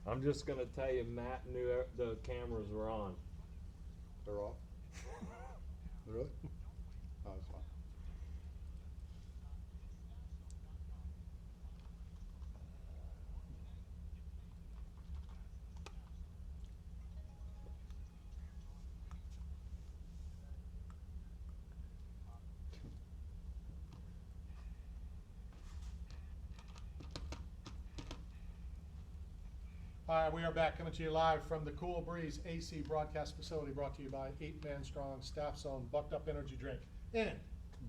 I'm just gonna tell you, Matt knew the cameras were on. They're off? Really? Oh, that's fine. All right, we are back coming to you live from the Cool Breeze AC broadcast facility, brought to you by 8 Man Strong, Staff Zone, Bucked Up Energy Drink, and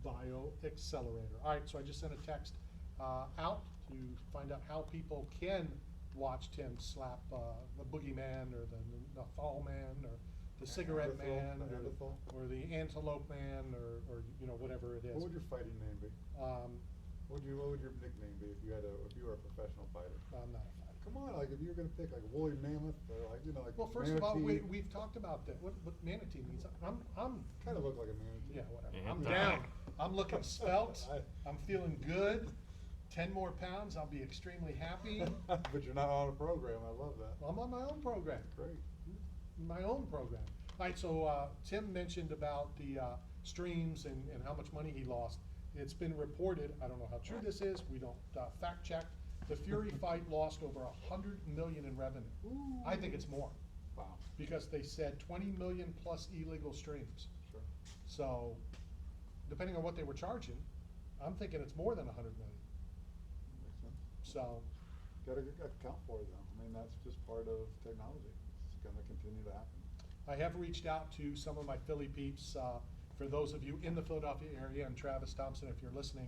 Bio Accelerator. All right, so I just sent a text out to find out how people can watch Tim slap the Boogeyman or the Fall Man or the Cigarette Man Neanderthal? or the Antelope Man or you know whatever it is. What would your fighting name be? Um, What would your nickname be if you were a professional fighter? I'm not a fighter. Come on, like if you were gonna pick like woolly mammoth or like, you know, like Well, first of all, manatee. we've talked about that. What manatee means. I'm Kind of look like a manatee. Yeah, whatever. Yeah. I'm down. I'm looking svelte. I'm feeling good. 10 more pounds, I'll be extremely happy. But you're not on a program, I love that. I'm on my own program. Great. My own program. All right, so Tim mentioned about the streams and how much money he lost. It's been reported, I don't know how true this is, we don't fact check. The Fury fight lost over 100 million in revenue. Ooh. I think it's more, Wow, because they said 20 million plus illegal streams. sure. So, depending on what they were charging, I'm thinking it's more than 100 million. Makes sense. So, Gotta account for it though. I mean, that's just part of technology. It's gonna continue to happen. I have reached out to some of my Philly peeps. For those of you in the Philadelphia area, and Travis Thompson, if you're listening,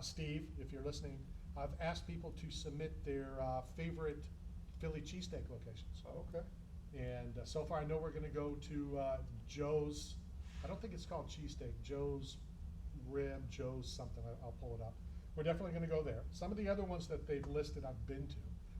Steve, if you're listening, I've asked people to submit their favorite Philly cheesesteak locations. Oh, okay. And so far, I know we're going to go to Joe's. I don't think it's called cheesesteak. Joe's Rib, Joe's something. I'll pull it up. We're definitely going to go there. Some of the other ones that they've listed, I've been to.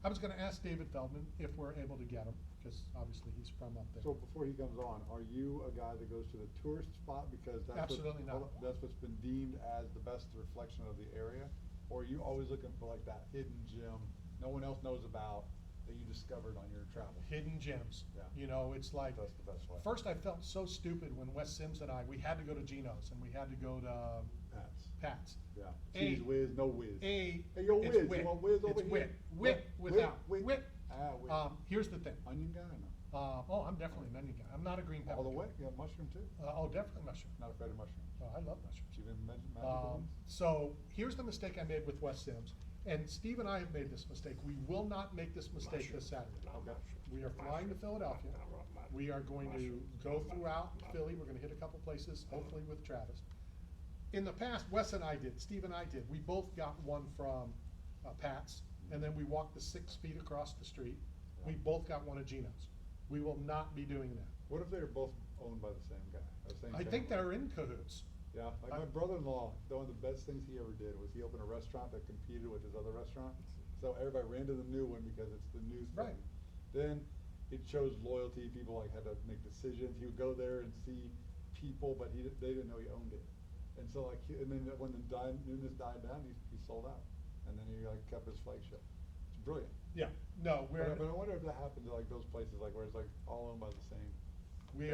I was going to ask David Feldman if we're able to get him, because obviously he's from up there. So before he comes on, are you a guy that goes to the tourist spot because that's Absolutely not. That's what's been deemed as the best reflection of the area? Or are you always looking for like that hidden gem no one else knows about that you discovered on your travels? Hidden gems. Yeah. You know, it's like, That's the best way. first I felt so stupid when Wes Sims and we had to go to Geno's and we had to go to Pat's. Pat's. Yeah. A- Cheese whiz, no whiz. Hey, yo, it's whiz. wit. You want whiz over It's here? wit without. Wit. Ah, wit. Here's the thing. Onion guy or no? Oh, I'm definitely an onion guy. I'm not a green pepper All the guy. way? You have mushroom too? Oh, definitely mushroom. Not afraid of mushrooms. Oh, I love mushrooms. Even magical ones? So here's the mistake I made with Wes Sims. And Steve and I have made this mistake. We will not make this mistake this Saturday. Okay. We are flying to Philadelphia. We are going to go throughout Philly. We're going to hit a couple places, hopefully with Travis. In the past, Wes and I did, Steve and I did, we both got one from Pat's, and then we walked the 6 feet across the street. We both got one at Geno's. We will not be doing that. What if they're both owned by the same guy? The same I think family? they're in cahoots. Yeah, like my brother-in-law, one of the best things he ever did was he opened a restaurant that competed with his other restaurant. So everybody ran to the new one because it's the new thing. Right. Then it shows loyalty. People like had to make decisions. He would go there and see people, but they didn't know he owned it. And so like, and then when the newness died down, he sold out. And then he like kept his flagship. It's brilliant. Yeah, no, But I wonder if that happened to like those places like where it's like all owned by the same. we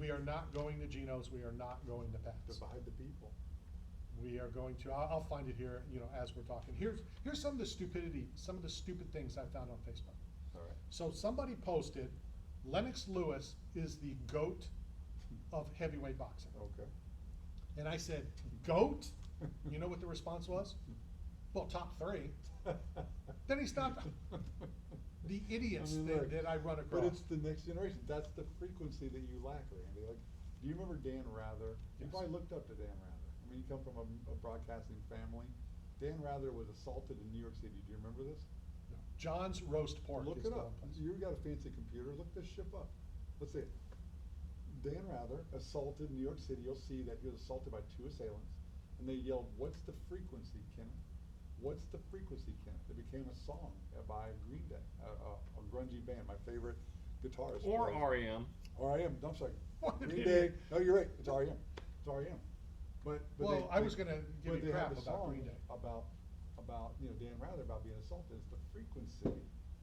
are not going to Geno's. We are not going to Pat's. Divide the people. We are going to, I'll find it here, you know, as we're talking. Here's some of the stupid things I found on Facebook. All right. So somebody posted, Lennox Lewis is the GOAT of heavyweight boxing. Okay. And I said, GOAT? You know what the response was? Well, top 3. Then he stopped. The idiots that I run across. But it's the next generation. That's the frequency that you lack, Randy. Like, do you remember Dan Rather? You Yes. probably looked up to Dan Rather. I mean, you come from a broadcasting family. Dan Rather was assaulted in New York City. Do you remember this? No. John's Roast Pork Look is it the up. one place. You got a fancy computer. Look this shit up. Let's see it. Dan Rather assaulted in New York City. You'll see that he was assaulted by 2 assailants, and they yelled, "What's the frequency, Kenneth? What's the frequency, Kenneth?" It became a song by Green Day, a grungy band. My favorite guitarist. Or was- REM. R.E.M. No, I'm sorry. What Green did Day. he- No, you're right. It's R.E.M. It's R.E.M. But Well, I was gonna give but you they crap have a about song Green Day. about Dan Rather about being assaulted. It's the frequency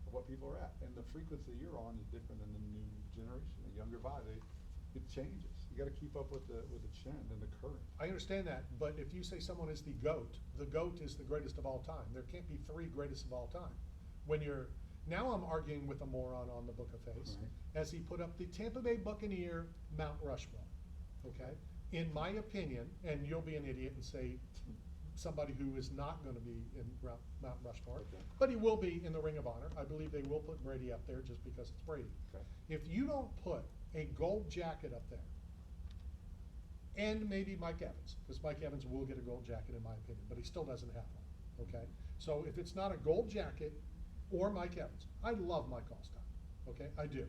of what people are at. And the frequency you're on is different than the new generation, the younger vibe. It changes. You gotta keep up with the trend and the current. I understand that, but if you say someone is the GOAT is the greatest of all time. There can't be three greatest of all time. Now I'm arguing with a moron on the Book of Face, Right. as he put up the Tampa Bay Buccaneer Mount Rushmore, okay? In my opinion, and you'll be an idiot and say somebody who is not gonna be in Mount Rushmore, Okay. but he will be in the Ring of Honor. I believe they will put Brady up there just because it's Brady. Okay. If you don't put a gold jacket up there, and maybe Mike Evans, because Mike Evans will get a gold jacket in my opinion, but he still doesn't have one, okay? So if it's not a gold jacket or Mike Evans, I love Mike Allstott, okay, I do,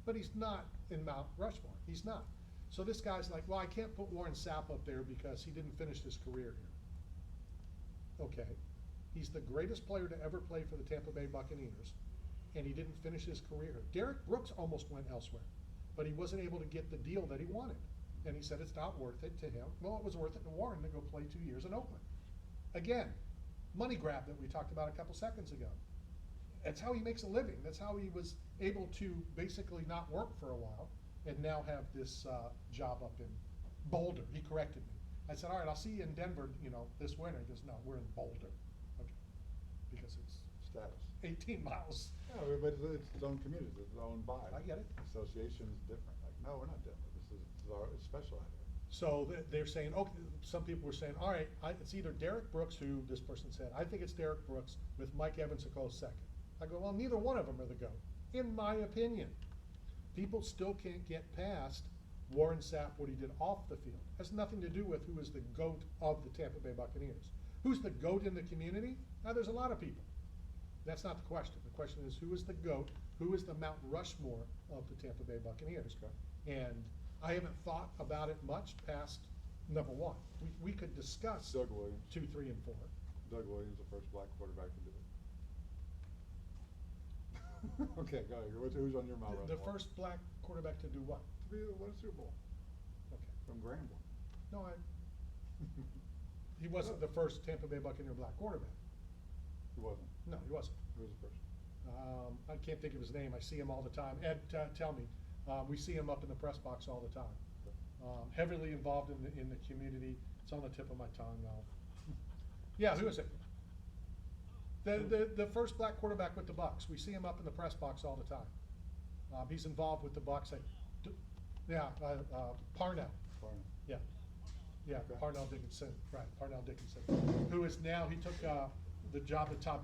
but he's not in Mount Rushmore, he's not. So this guy's like, well, I can't put Warren Sapp up there because he didn't finish his career here. Okay, he's the greatest player to ever play for the Tampa Bay Buccaneers, and he didn't finish his career. Derek Brooks almost went elsewhere, but he wasn't able to get the deal that he wanted. And he said it's not worth it to him. Well, it was worth it to Warren to go play 2 years in Oakland. Again, money grab that we talked about a couple seconds ago. That's how he makes a living. That's how he was able to basically not work for a while and now have this job up in Boulder. He corrected me. I said, all right, I'll see you in Denver, this winter. He goes, no, we're in Boulder. Okay, because it's Status. 18 miles. Yeah, but it's its own community, it's its own vibe. I get it. Association's different. Like, no, we're not Denver. It's special out here. So they're saying, okay, some people were saying, all right, it's either Derek Brooks, who this person said, I think it's Derek Brooks, with Mike Evans a close second. I go, well, neither one of them are the GOAT, in my opinion. People still can't get past Warren Sapp, what he did off the field. Has nothing to do with who is the GOAT of the Tampa Bay Buccaneers. Who's the GOAT in the community? Now, there's a lot of people. That's not the question. The question is, who is the GOAT? Who is the Mount Rushmore of the Tampa Bay Buccaneers? Okay. And I haven't thought about it much past number one. We could discuss Doug Williams. 2, 3, and 4. Doug Williams, the first black quarterback to do it. Okay, go ahead. Who's on your Mount The Rushmore? first black quarterback to do what? To win a Super Bowl Okay. from Grambling. No, he wasn't the first Tampa Bay Buccaneer black quarterback. He wasn't. No, he wasn't. Who was the first? I can't think of his name. I see him all the time. Ed, tell me. We see him up in the press box all the time. Heavily involved in the community. It's on the tip of my tongue now. Yeah, who is it? The first black quarterback with the Bucs. We see him up in the press box all the time. He's involved with the Bucs. Parnell. Barnum. Yeah. Yeah, Okay. Parnell Dickinson, right, Parnell Dickinson, who is now, he took the job that Todd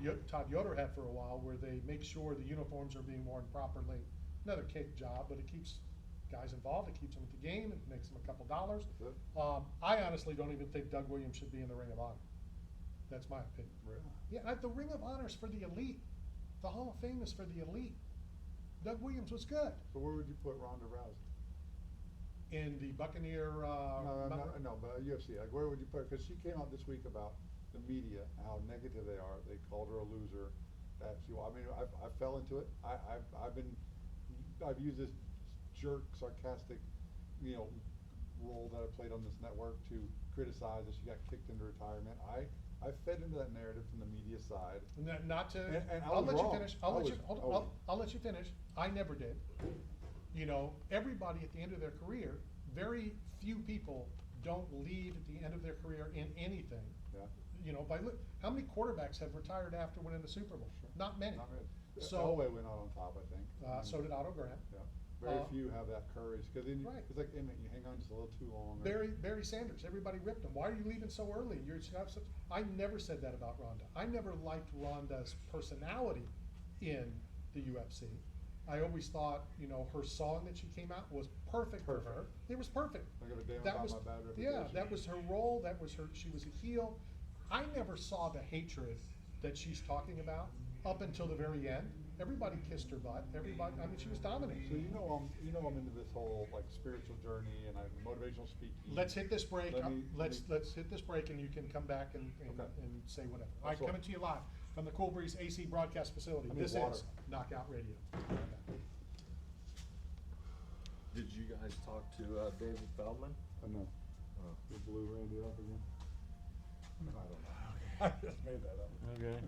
Yoder had for a while, where they make sure the uniforms are being worn properly. Another cake job, but it keeps guys involved, it keeps them at the game, it makes them a couple dollars. That's it? I honestly don't even think Doug Williams should be in the Ring of Honor. That's my opinion. Really? Yeah, the Ring of Honor is for the elite. The Hall of Fame is for the elite. Doug Williams was good. So where would you put Ronda Rousey? In the Buccaneer, No, but UFC, like where would you put, because she came out this week about the media, how negative they are, they called her a loser, that she, I mean, I fell into it, I've used this jerk, sarcastic, role that I played on this network to criticize that she got kicked into retirement. I fed into that narrative from the media side. Not to, And I I'll was let you wrong. finish, I was- I'll let you finish. I never did. Everybody at the end of their career, very few people don't leave at the end of their career in anything. Yeah. How many quarterbacks have retired after winning the Super Bowl? Sure. Not many. Not really. So, Elway went out on top, I think. so did Otto Graham. Yeah. Very Uh, few have that courage, because then Right. it's like, you hang on just a little too long. or- Barry Sanders, everybody ripped him. Why are you leaving so early? I never said that about Ronda. I never liked Ronda's personality in the UFC. I always thought, her song that she came out was perfect for her. Perfect. It was perfect. I give a damn That about was, my bad yeah, reputation. that was her role, she was a heel. I never saw the hatred that she's talking about up until the very end. Everybody kissed her butt, she was So dominating. I'm into this whole like spiritual journey and motivational speaking. Let's hit this break. Let me- Let's hit this break, and you can come back and Okay. say whatever. All right, That's all. coming to you live from the Cool Breeze AC broadcast facility. I need This water. is Knockout Radio. Did you guys talk to David Feldman? I know. Oh. You blew Randy up again? I don't know. I just made that up. Okay.